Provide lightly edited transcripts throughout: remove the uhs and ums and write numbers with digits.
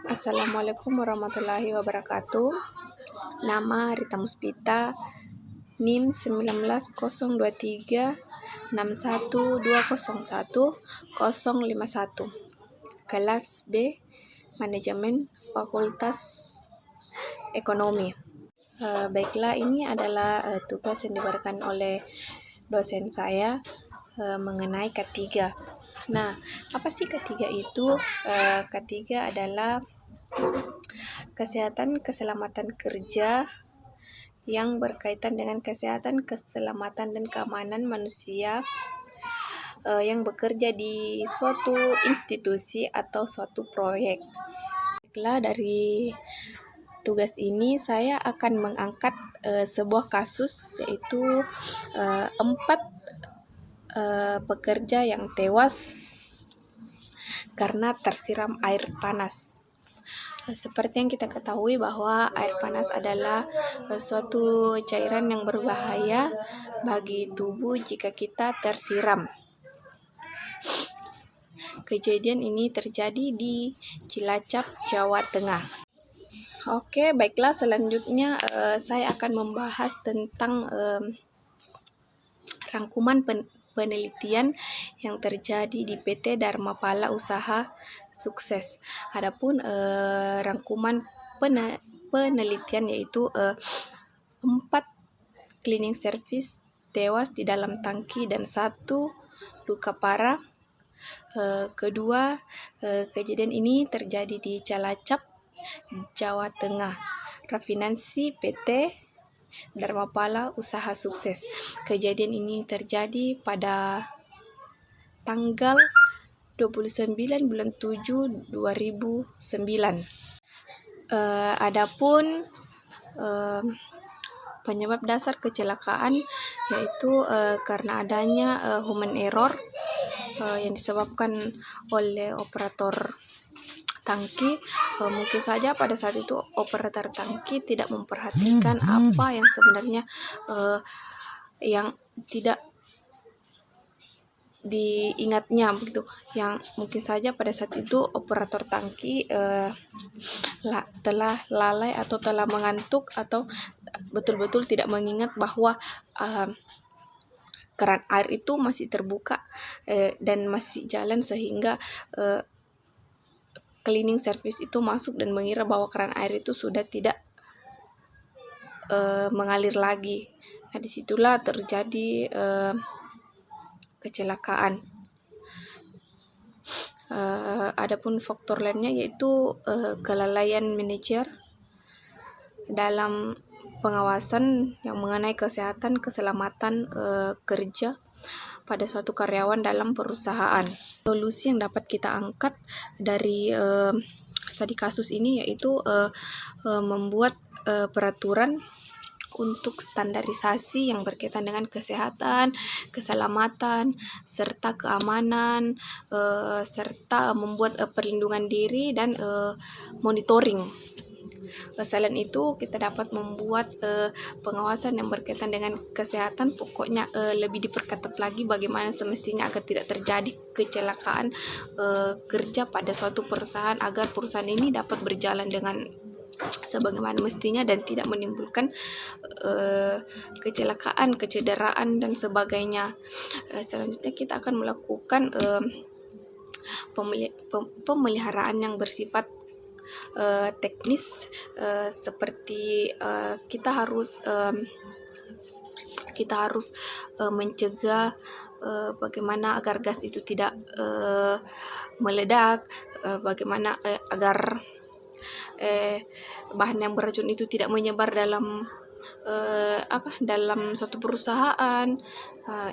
Assalamualaikum warahmatullahi wabarakatuh. Nama Rita Muspita, NIM 192361201 kelas B, Manajemen Fakultas Ekonomi. Baiklah, ini adalah tugas yang diberikan oleh dosen saya mengenai K3. Nah, apa sih K3 itu? K3 adalah kesehatan keselamatan kerja yang berkaitan dengan kesehatan, keselamatan, dan keamanan manusia yang bekerja di suatu institusi atau suatu proyek. Baiklah, dari tugas ini saya akan mengangkat sebuah kasus, yaitu 4 pekerja yang tewas karena tersiram air panas. Seperti yang kita ketahui bahwa air panas adalah suatu cairan yang berbahaya bagi tubuh jika kita tersiram. Kejadian ini terjadi di Cilacap, Jawa Tengah. Oke, baiklah, selanjutnya saya akan membahas tentang rangkuman penelitian yang terjadi di PT Dharmapala Usaha Sukses. Adapun rangkuman penelitian yaitu 4 cleaning service tewas di dalam tangki dan 1 luka parah. Kedua, kejadian ini terjadi di Cilacap, Jawa Tengah. Rafinansi PT Dharmapala Usaha Sukses. Kejadian ini terjadi pada tanggal 29 bulan 7 2009. Adapun penyebab dasar kecelakaan yaitu karena adanya human error yang disebabkan oleh operator tangki. Mungkin saja pada saat itu operator tangki tidak memperhatikan apa yang sebenarnya yang tidak diingatnya begitu. Yang mungkin saja pada saat itu operator tangki telah lalai atau telah mengantuk atau betul-betul tidak mengingat bahwa keran air itu masih terbuka dan masih jalan, sehingga cleaning service itu masuk dan mengira bahwa keran air itu sudah tidak mengalir lagi. Nah, disitulah terjadi kecelakaan. Adapun faktor lainnya yaitu kelalaian manajer dalam pengawasan yang mengenai kesehatan keselamatan kerja pada suatu karyawan dalam perusahaan. Solusi yang dapat kita angkat dari studi kasus ini yaitu membuat peraturan untuk standarisasi yang berkaitan dengan kesehatan, keselamatan, serta keamanan, serta membuat perlindungan diri dan monitoring. Selain itu, kita dapat membuat pengawasan yang berkaitan dengan kesehatan. Pokoknya lebih diperketat lagi bagaimana semestinya agar tidak terjadi kecelakaan kerja pada suatu perusahaan, agar perusahaan ini dapat berjalan dengan sebagaimana mestinya dan tidak menimbulkan kecelakaan, kecederaan, dan sebagainya. Selanjutnya kita akan melakukan pemeliharaan yang bersifat teknis, seperti kita harus mencegah bagaimana agar gas itu tidak meledak, bagaimana agar bahan yang beracun itu tidak menyebar dalam suatu perusahaan.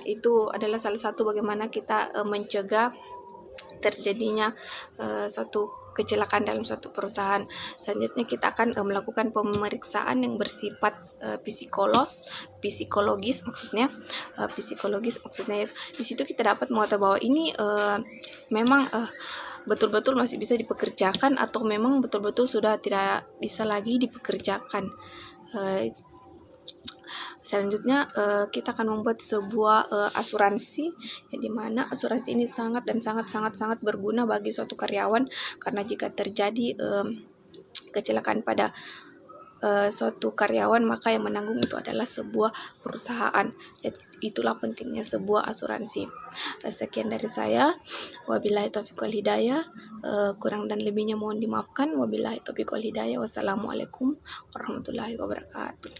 Itu adalah salah satu bagaimana kita mencegah terjadinya suatu kecelakaan dalam suatu perusahaan. Selanjutnya kita akan melakukan pemeriksaan yang bersifat psikologis maksudnya. Di situ kita dapat mengetahui bahwa ini memang betul-betul masih bisa dipekerjakan atau memang betul-betul sudah tidak bisa lagi dipekerjakan. Selanjutnya kita akan membuat sebuah asuransi, di mana asuransi ini sangat dan sangat berguna bagi suatu karyawan, karena jika terjadi kecelakaan pada suatu karyawan, maka yang menanggung itu adalah sebuah perusahaan. Jadi, itulah pentingnya sebuah asuransi. Sekian dari saya. Wabillahi taufiq wal hidayah. Kurang dan lebihnya mohon dimaafkan. Wabillahi taufiq wal hidayah. Wassalamualaikum warahmatullahi wabarakatuh.